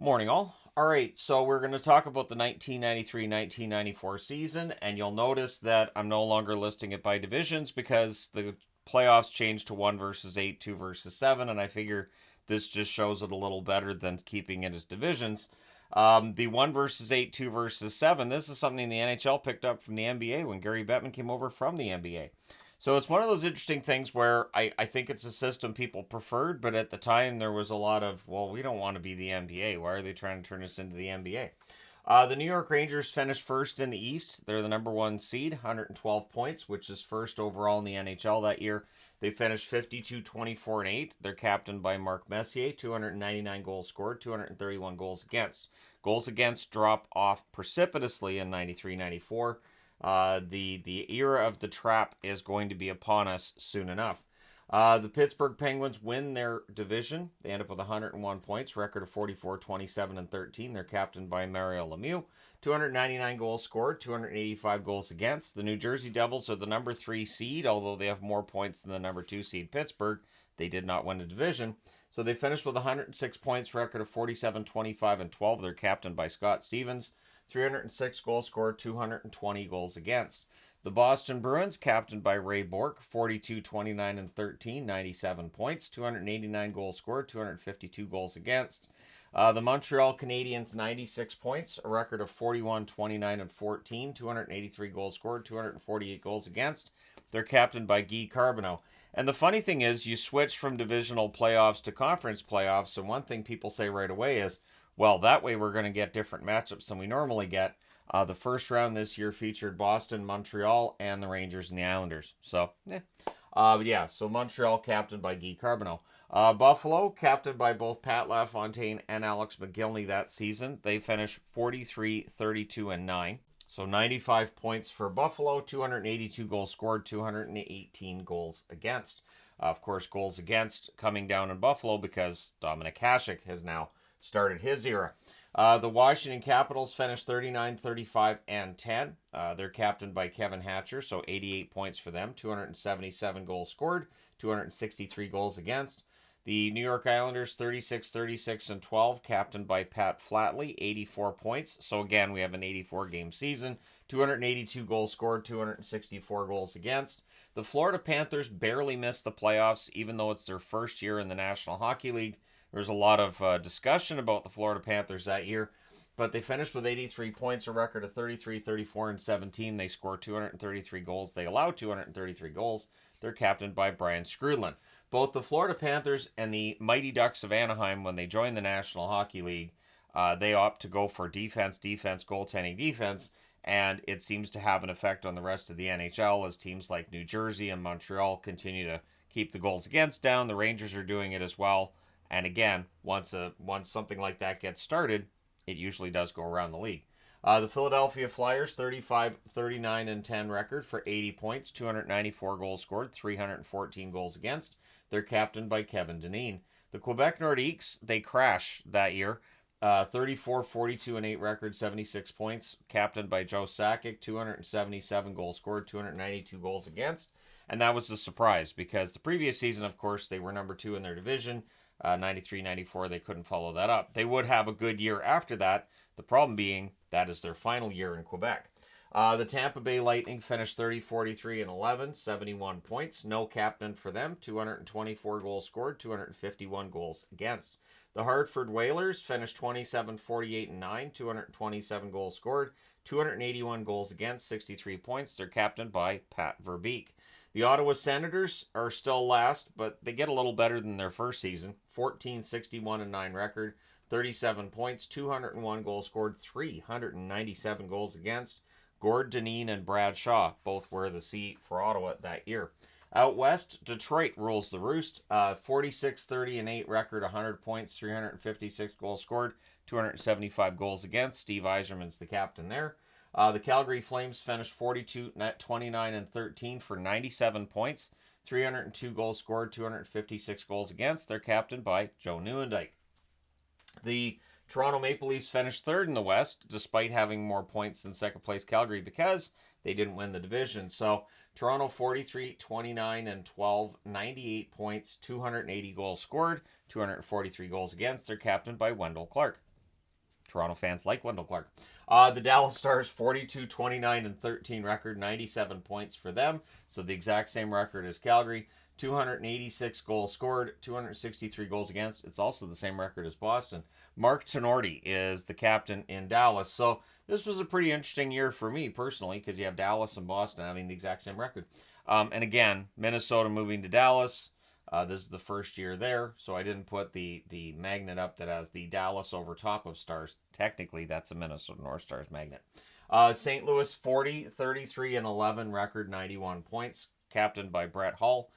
Morning, all. All right, so we're going to talk about the 1993-1994 season, and you'll notice that I'm no longer listing it by divisions because the playoffs changed to 1 versus 8, 2 versus 7, and I figure this just shows it a little better than keeping it as divisions. The 1 versus 8, 2 versus 7, this is something the NHL picked up from the NBA when Gary Bettman came over from the NBA. So it's one of those interesting things where I think it's a system people preferred, but at the time there was a lot of, well, we don't want to be the NBA. Why are they trying to turn us into the NBA? The New York Rangers finished first in the East. They're the number one seed, 112 points, which is first overall in the NHL that year. They finished 52, 24, and 8. They're captained by Mark Messier, 299 goals scored, 231 goals against. Goals against drop off precipitously in 93, 94. The era of the trap is going to be upon us soon enough. The Pittsburgh Penguins win their division. They end up with 101 points, record of 44, 27, and 13. They're captained by Mario Lemieux. 299 goals scored, 285 goals against. The New Jersey Devils are the number 3 seed, although they have more points than the number 2 seed Pittsburgh. They did not win the division. So they finished with 106 points, record of 47, 25, and 12. They're captained by Scott Stevens. 306 goals scored, 220 goals against. The Boston Bruins, captained by Ray Bourque, 42, 29, and 13, 97 points, 289 goals scored, 252 goals against. The Montreal Canadiens, 96 points, a record of 41, 29, and 14, 283 goals scored, 248 goals against. They're captained by Guy Carbonneau. And the funny thing is, you switch from divisional playoffs to conference playoffs, and one thing people say right away is, well, that way we're going to get different matchups than we normally get. The first round this year featured Boston, Montreal, and the Rangers and the Islanders. So, so Montreal captained by Guy Carbonneau. Buffalo, captained by both Pat LaFontaine and Alex McGillney that season. They finished 43, 32, and 9. So 95 points for Buffalo, 282 goals scored, 218 goals against. Of course, goals against coming down in Buffalo because Dominic Hasek has now started his era. The Washington Capitals finished 39, 35, and 10. They're captained by Kevin Hatcher, so 88 points for them, 277 goals scored, 263 goals against. The New York Islanders, 36, 36, and 12, captained by Pat Flatley, 84 points. So again, we have an 84-game season, 282 goals scored, 264 goals against. The Florida Panthers barely missed the playoffs, even though it's their first year in the National Hockey League. There was a lot of discussion about the Florida Panthers that year, but they finished with 83 points, a record of 33, 34, and 17. They scored 233 goals. They allowed 233 goals. They're captained by Brian Skrudland. Both the Florida Panthers and the Mighty Ducks of Anaheim, when they joined the National Hockey League, they opt to go for defense, goaltending, defense, and it seems to have an effect on the rest of the NHL as teams like New Jersey and Montreal continue to keep the goals against down. The Rangers are doing it as well. And again, once something like that gets started, it usually does go around the league. The Philadelphia Flyers, 35, 39, and 10 record for 80 points, 294 goals scored, 314 goals against. They're captained by Kevin Dineen. The Quebec Nordiques, they crash that year. 34, 42, and 8 record, 76 points, captained by Joe Sakic, 277 goals scored, 292 goals against. And that was a surprise because the previous season, of course, they were number 2 in their division. 93, 94, they couldn't follow that up. They would have a good year after that. The problem being that is their final year in Quebec. The Tampa Bay Lightning finished 30, 43, and 11, 71 points. No captain for them. 224 goals scored, 251 goals against. The Hartford Whalers finished 27, 48, and 9, 227 goals scored, 281 goals against, 63 points. They're captained by Pat Verbeek. The Ottawa Senators are still last, but they get a little better than their first season. 14, 61, and 9 record, 37 points, 201 goals scored, 397 goals against. Gord Dineen and Brad Shaw both wear the C for Ottawa that year. Out west, Detroit rules the roost. 46, 30, and 8 record, 100 points, 356 goals scored, 275 goals against. Steve Yzerman's the captain there. The Calgary Flames finished 42, 29, and 13 for 97 points, 302 goals scored, 256 goals against. They're captained by Joe Nieuwendyk. The Toronto Maple Leafs finished third in the West, despite having more points than second place Calgary because they didn't win the division. So Toronto 43, 29, and 12, 98 points, 280 goals scored, 243 goals against. They're captained by Wendell Clark. Toronto fans like Wendell Clark. The Dallas Stars, 42-29-13 record, 97 points for them. So the exact same record as Calgary. 286 goals scored, 263 goals against. It's also the same record as Boston. Mark Tenorti is the captain in Dallas. So this was a pretty interesting year for me personally, because you have Dallas and Boston having the exact same record. And again, Minnesota moving to Dallas. This is the first year there, so I didn't put the magnet up that has the Dallas over top of Stars. Technically, that's a Minnesota North Stars magnet. St. Louis, 40-33-11 record, 91 points, captained by Brett Hull.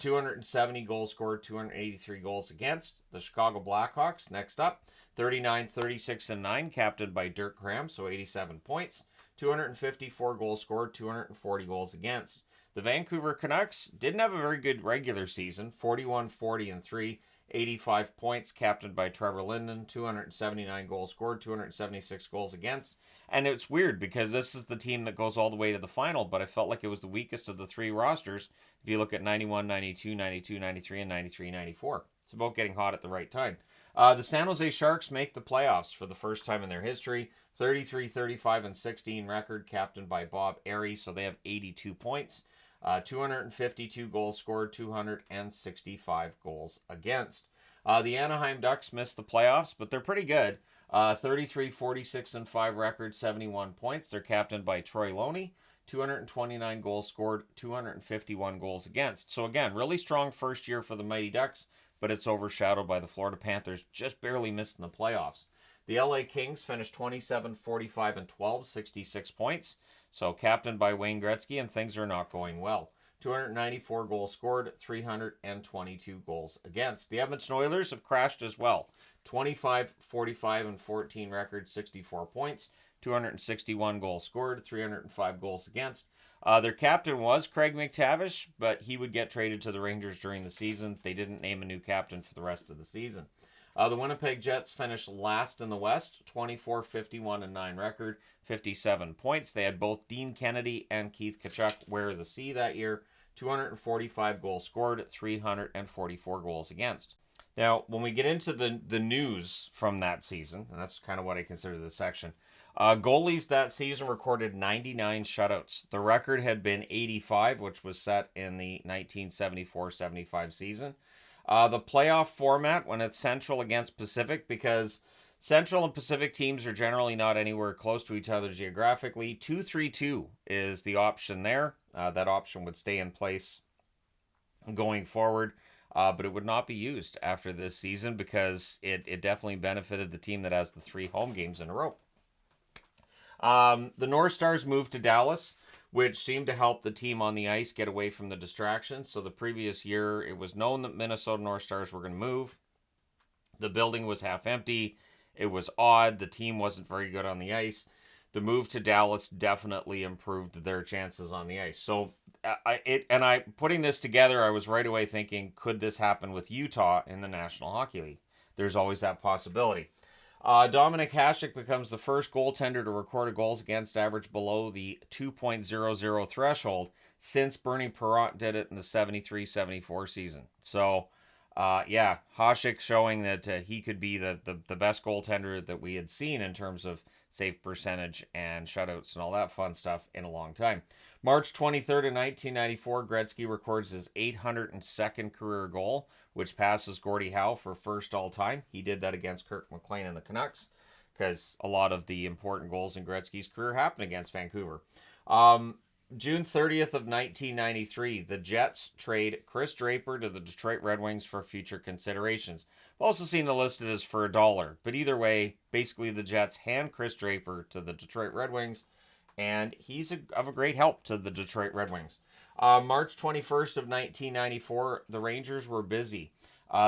270 goals scored, 283 goals against. The Chicago Blackhawks, next up, 39-36-9, captained by Dirk Graham, so 87 points. 254 goals scored, 240 goals against. The Vancouver Canucks didn't have a very good regular season, 41-40-3, 85 points, captained by Trevor Linden, 279 goals scored, 276 goals against. And it's weird because this is the team that goes all the way to the final, but I felt like it was the weakest of the three rosters. If you look at 91, 92, 92, 93, and 93, 94. It's about getting hot at the right time. The San Jose Sharks make the playoffs for the first time in their history. 33-35-16 record, captained by Bob Airey, so they have 82 points. 252 goals scored, 265 goals against. The Anaheim Ducks missed the playoffs, but they're pretty good. 33-46-5 record, 71 points. They're captained by Troy Loney. 229 goals scored, 251 goals against. So again, really strong first year for the Mighty Ducks, but it's overshadowed by the Florida Panthers just barely missing the playoffs. The LA Kings finished 27-45-12, 66 points. So captained by Wayne Gretzky, and things are not going well. 294 goals scored, 322 goals against. The Edmonton Oilers have crashed as well. 25-45-14 record, 64 points. 261 goals scored, 305 goals against. Their captain was Craig McTavish, but he would get traded to the Rangers during the season. They didn't name a new captain for the rest of the season. The Winnipeg Jets finished last in the West, 24-51-9 record, 57 points. They had both Dean Kennedy and Keith Tkachuk wear the C that year. 245 goals scored, 344 goals against. Now, when we get into the news from that season, and that's kind of what I consider this section, goalies that season recorded 99 shutouts. The record had been 85, which was set in the 1974-75 season. The playoff format, when it's Central against Pacific, because Central and Pacific teams are generally not anywhere close to each other geographically. 2-3-2 is the option there. That option would stay in place going forward, but it would not be used after this season because it definitely benefited the team that has the 3 home games in a row. The North Stars moved to Dallas, which seemed to help the team on the ice get away from the distractions. So the previous year, it was known that Minnesota North Stars were going to move. The building was half empty. It was odd. The team wasn't very good on the ice. The move to Dallas definitely improved their chances on the ice. So putting this together, I was right away thinking, could this happen with Utah in the National Hockey League? There's always that possibility. Dominic Hasek becomes the first goaltender to record a goals against average below the 2.00 threshold since Bernie Perrant did it in the 73-74 season. So, Hasek showing that he could be the best goaltender that we had seen in terms of save percentage and shutouts and all that fun stuff in a long time. March 23rd of 1994, Gretzky records his 802nd career goal, which passes Gordie Howe for first all-time. He did that against Kirk McLean and the Canucks, because a lot of the important goals in Gretzky's career happened against Vancouver. June 30th of 1993, the Jets trade Chris Draper to the Detroit Red Wings for future considerations. I've also seen it listed as for $1, but either way, basically the Jets hand Chris Draper to the Detroit Red Wings, and he's of a great help to the Detroit Red Wings. March 21st of 1994, the Rangers were busy.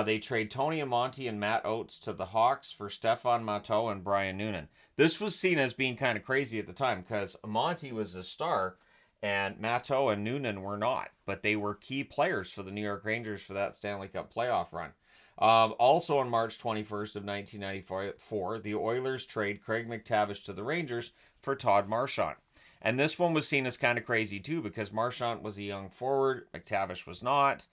They trade Tony Amonte and Matt Oates to the Hawks for Stefan Matteau and Brian Noonan. This was seen as being kind of crazy at the time because Amonte was a star and Matteau and Noonan were not, but they were key players for the New York Rangers for that Stanley Cup playoff run. Also on March 21st of 1994, the Oilers trade Craig McTavish to the Rangers for Todd Marchant. And this one was seen as kind of crazy too because Marchant was a young forward, McTavish was not.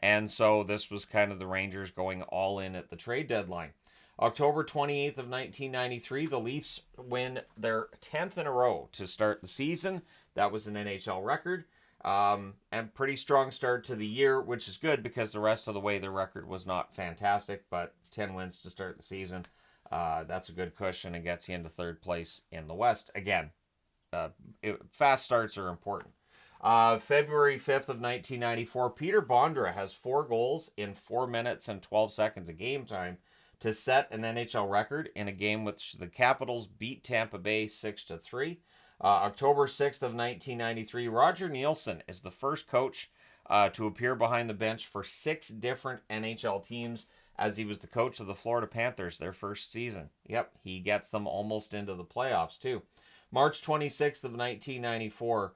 And so this was kind of the Rangers going all in at the trade deadline. October 28th of 1993, the Leafs win their 10th in a row to start the season. That was an NHL record. And pretty strong start to the year, which is good because the rest of the way the record was not fantastic, but 10 wins to start the season. That's a good cushion and gets you into third place in the West. Again, fast starts are important. February 5th of 1994, Peter Bondra has 4 goals in 4 minutes and 12 seconds of game time to set an NHL record in a game which the Capitals beat Tampa Bay 6-3. October 6th of 1993, Roger Nielsen is the first coach to appear behind the bench for 6 different NHL teams, as he was the coach of the Florida Panthers their first season. Yep, he gets them almost into the playoffs too. March 26th of 1994,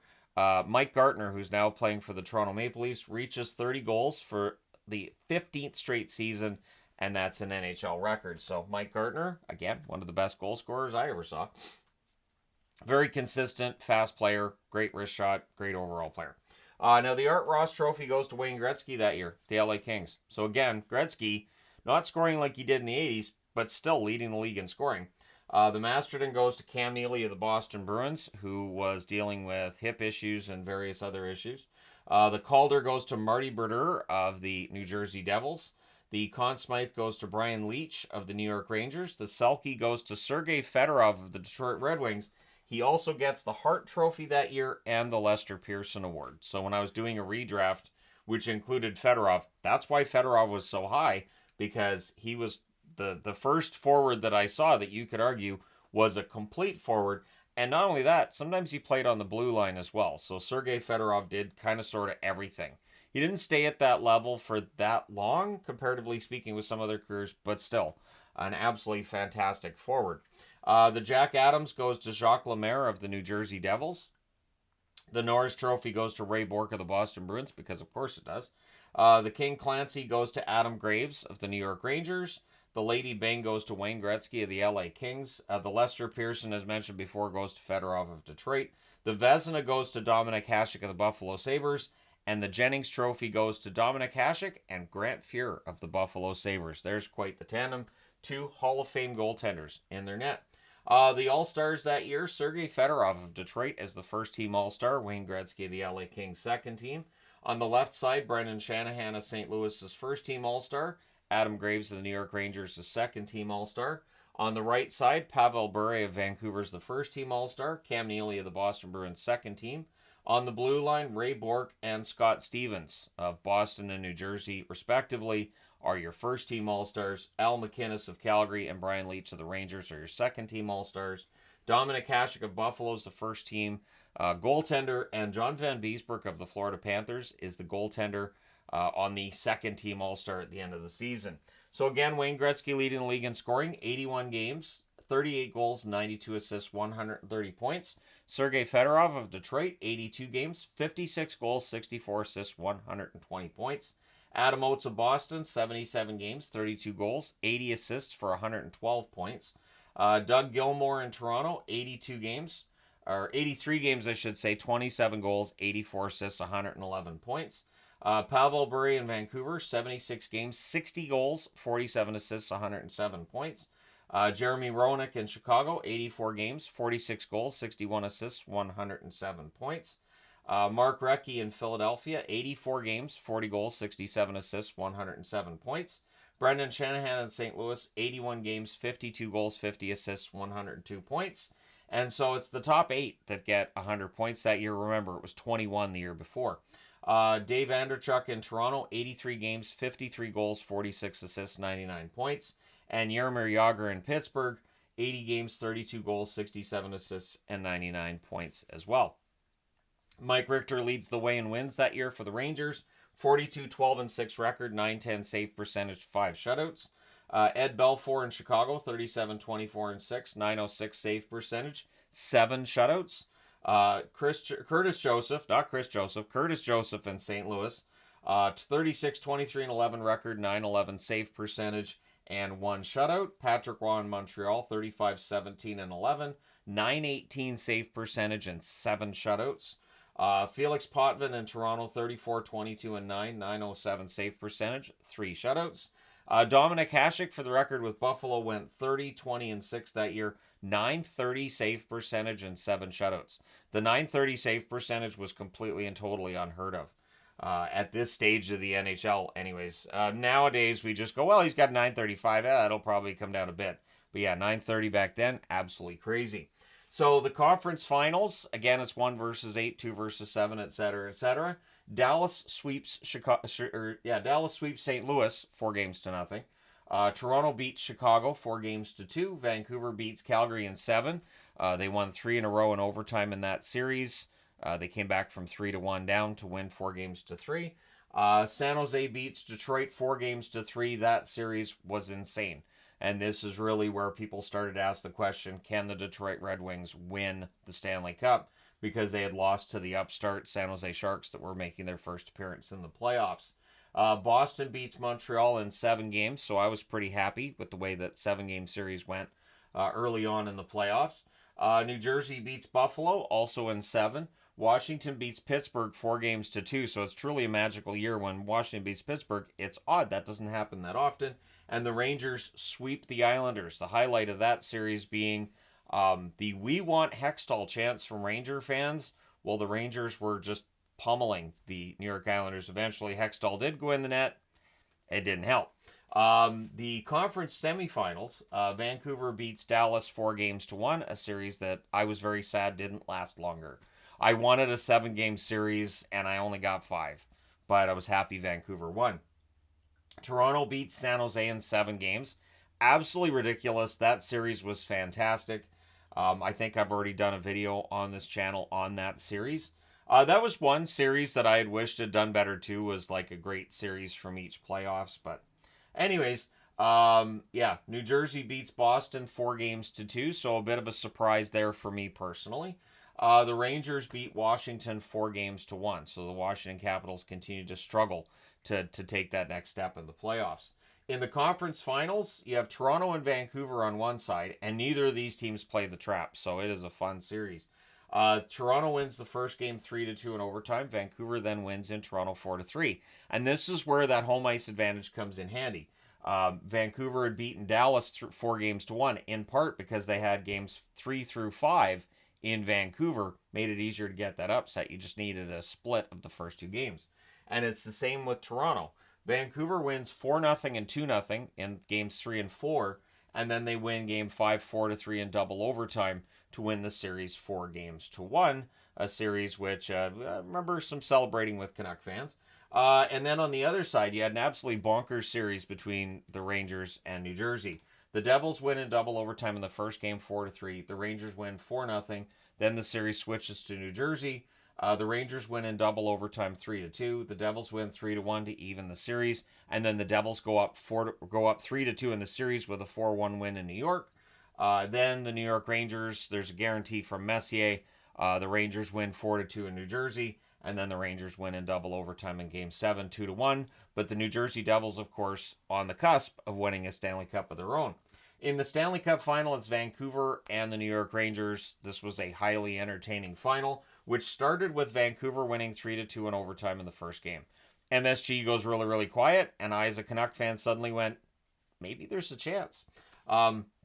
Mike Gartner, who's now playing for the Toronto Maple Leafs, reaches 30 goals for the 15th straight season, and that's an NHL record. So Mike Gartner, again, one of the best goal scorers I ever saw. Very consistent, fast player, great wrist shot, great overall player. Now, the Art Ross Trophy goes to Wayne Gretzky that year, the LA Kings. So again, Gretzky, not scoring like he did in the 80s, but still leading the league in scoring. The Masterton goes to Cam Neely of the Boston Bruins, who was dealing with hip issues and various other issues. The Calder goes to Marty Brodeur of the New Jersey Devils. The Conn Smythe goes to Brian Leetch of the New York Rangers. The Selke goes to Sergei Fedorov of the Detroit Red Wings. He also gets the Hart Trophy that year and the Lester Pearson Award. So when I was doing a redraft, which included Fedorov, that's why Fedorov was so high, because he was the first forward that I saw that you could argue was a complete forward. And not only that, sometimes he played on the blue line as well. So Sergei Fedorov did kind of sort of everything. He didn't stay at that level for that long, comparatively speaking, with some other careers, but still, an absolutely fantastic forward. The Jack Adams goes to Jacques Lemaire of the New Jersey Devils. The Norris Trophy goes to Ray Bourque of the Boston Bruins, because of course it does. The King Clancy goes to Adam Graves of the New York Rangers. The Lady Byng goes to Wayne Gretzky of the LA Kings. The Lester Pearson, as mentioned before, goes to Fedorov of Detroit. The Vezina goes to Dominic Hasek of the Buffalo Sabres. And the Jennings Trophy goes to Dominic Hasek and Grant Fuhr of the Buffalo Sabres. There's quite the tandem. 2 Hall of Fame goaltenders in their net. The All-Stars that year, Sergei Fedorov of Detroit as the first team All-Star, Wayne Gretzky of the LA Kings second team. On the left side, Brendan Shanahan of St. Louis's first team All-Star, Adam Graves of the New York Rangers' second team All-Star. On the right side, Pavel Bure of Vancouver's the first team All-Star, Cam Neely of the Boston Bruins second team. On the blue line, Ray Bourque and Scott Stevens of Boston and New Jersey, respectively, are your first team All-Stars. Al McInnes of Calgary and Brian Leetch of the Rangers are your second team All-Stars. Dominic Hasek of Buffalo is the first team goaltender, and John Van Beesbroek of the Florida Panthers is the goaltender on the second team All-Star at the end of the season. So again, Wayne Gretzky leading the league in scoring, 81 games, 38 goals, 92 assists, 130 points. Sergei Fedorov of Detroit, 82 games, 56 goals, 64 assists, 120 points. Adam Oates of Boston, 77 games, 32 goals, 80 assists for 112 points. Doug Gilmour in Toronto, 82 games, or 83 games, I should say, 27 goals, 84 assists, 111 points. Pavel Bure in Vancouver, 76 games, 60 goals, 47 assists, 107 points. Jeremy Roenick in Chicago, 84 games, 46 goals, 61 assists, 107 points. Mark Recchi in Philadelphia, 84 games, 40 goals, 67 assists, 107 points. Brendan Shanahan in St. Louis, 81 games, 52 goals, 50 assists, 102 points. And so it's the top 8 that get 100 points that year. Remember, it was 21 the year before. Dave Andrechuk in Toronto, 83 games, 53 goals, 46 assists, 99 points. And Jaromir Jagr in Pittsburgh, 80 games, 32 goals, 67 assists, and 99 points as well. Mike Richter leads the way in wins that year for the Rangers, 42-12-6 record, 910 save percentage, 5 shutouts. Ed Belfour in Chicago, 37-24-6, 906 save percentage, 7 shutouts. Curtis Joseph in St. Louis, 36-23-11 record, 911 save percentage, and 1 shutout. Patrick Roy in Montreal, 35-17-11, 918 save percentage, and 7 shutouts. Felix Potvin in Toronto, 34-22-9, 907 save percentage, 3 shutouts. Dominic Hasek, for the record, with Buffalo, went 30, 20, and 6 that year. 930 save percentage and 7 shutouts. The 930 save percentage was completely and totally unheard of at this stage of the NHL, anyways. Nowadays, we just go, well, he's got 935. That'll probably come down a bit. But yeah, 930 back then, absolutely crazy. So the conference finals, again, it's 1 versus 8, 2 versus 7, etc., etc. Dallas sweeps Dallas sweeps St. Louis 4-0. Toronto beats Chicago 4-2. Vancouver beats Calgary in 7. They won 3 in a row in overtime in that series. They came back from 3-1 down to win 4-3. San Jose beats Detroit 4-3. That series was insane. And this is really where people started to ask the question, can the Detroit Red Wings win the Stanley Cup? Because they had lost to the upstart San Jose Sharks that were making their first appearance in the playoffs. Boston beats Montreal in 7 games, so I was pretty happy with the way that 7-game series went early on in the playoffs. New Jersey beats Buffalo, also in 7. Washington beats Pittsburgh 4-2, so it's truly a magical year when Washington beats Pittsburgh. It's odd, that doesn't happen that often. And the Rangers sweep the Islanders. The highlight of that series being the "We Want Hextall" chants from Ranger fans. Well, the Rangers were just pummeling the New York Islanders. Eventually, Hextall did go in the net. It didn't help. The conference semifinals, Vancouver beats Dallas 4-1, a series that I was very sad didn't last longer. I wanted a 7-game series, and I only got 5. But I was happy Vancouver won. Toronto beats San Jose in 7 games. Absolutely ridiculous. That series was fantastic. I think I've already done a video on this channel on that series. That was one series that I had wished had done better too, was like a great series from each playoffs. But anyways, New Jersey beats Boston 4-2, so a bit of a surprise there for me personally. The Rangers beat Washington 4-1, so the Washington Capitals continue to struggle to take that next step in the playoffs. In the conference finals, you have Toronto and Vancouver on one side, and neither of these teams play the trap, so it is a fun series. Toronto wins the first game 3-2 in overtime. Vancouver then wins in Toronto 4-3. And this is where that home ice advantage comes in handy. Vancouver had beaten Dallas 4-1, in part because they had games 3 through 5 in Vancouver, made it easier to get that upset. You just needed a split of the first 2 games. And it's the same with Toronto. Vancouver wins 4-0 and 2-0 in games 3 and 4, and then they win game 5 4-3 in double overtime to win the series 4-1, a series which I remember some celebrating with Canuck fans. And then on the other side, you had an absolutely bonkers series between the Rangers and New Jersey. The Devils win in double overtime in the first game 4-3. The Rangers win 4-0. Then the series switches to New Jersey. The Rangers win in double overtime 3-2. The Devils win 3-1 to even the series, and then the Devils go up 3-2 in the series with a 4-1 win in New York. Then the New York Rangers, there's a guarantee from Messier. The Rangers win 4-2 in New Jersey, and then the Rangers win in double overtime in Game 7 2-1. But the New Jersey Devils, of course, on the cusp of winning a Stanley Cup of their own. In the Stanley Cup final, it's Vancouver and the New York Rangers. This was a highly entertaining final, which started with Vancouver winning 3-2 in overtime in the first game. MSG goes really, really quiet, and I, as a Canuck fan, suddenly went, maybe there's a chance.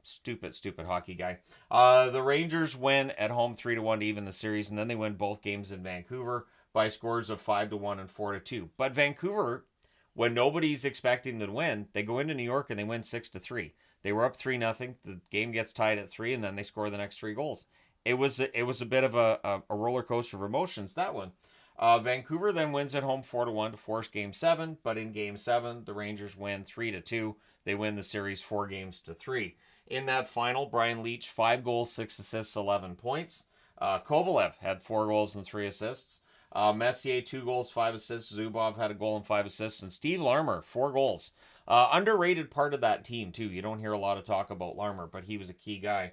Stupid hockey guy. The Rangers win at home 3-1 to even the series, and then they win both games in Vancouver by scores of 5-1 and 4-2. But Vancouver, when nobody's expecting them to win, they go into New York and they win 6-3. They were up 3-0. The game gets tied at 3, and then they score the next 3 goals. It was a bit of a roller coaster of emotions, that one. Vancouver then wins at home 4-1 to force Game 7, but in Game 7, the Rangers win 3-2. They win the series 4-3. In that final, Brian Leetch, 5 goals, 6 assists, 11 points. Kovalev had 4 goals and 3 assists. Messier, 2 goals, 5 assists. Zubov had a goal and 5 assists. And Steve Larmer, 4 goals. Underrated part of that team, too. You don't hear a lot of talk about Larmer, but he was a key guy.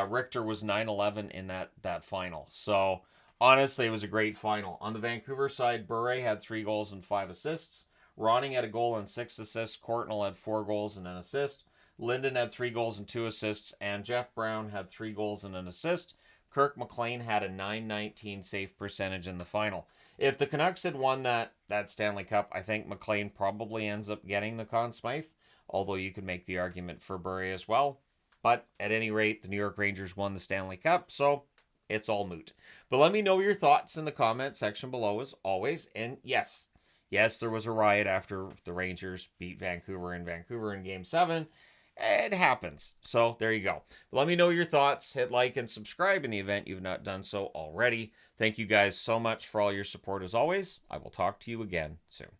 Richter was 9-11 in that final. So, honestly, it was a great final. On the Vancouver side, Bure had 3 goals and 5 assists. Ronning had a goal and 6 assists. Courtnall had 4 goals and an assist. Linden had 3 goals and 2 assists. And Jeff Brown had 3 goals and an assist. Kirk McLean had a .919 save percentage in the final. If the Canucks had won that Stanley Cup, I think McLean probably ends up getting the Conn Smythe. although you could make the argument for Bure as well. But at any rate, the New York Rangers won the Stanley Cup, so it's all moot. But let me know your thoughts in the comment section below as always. And yes, there was a riot after the Rangers beat Vancouver in Game 7. It happens. So there you go. Let me know your thoughts. Hit like and subscribe in the event you've not done so already. Thank you guys so much for all your support as always. I will talk to you again soon.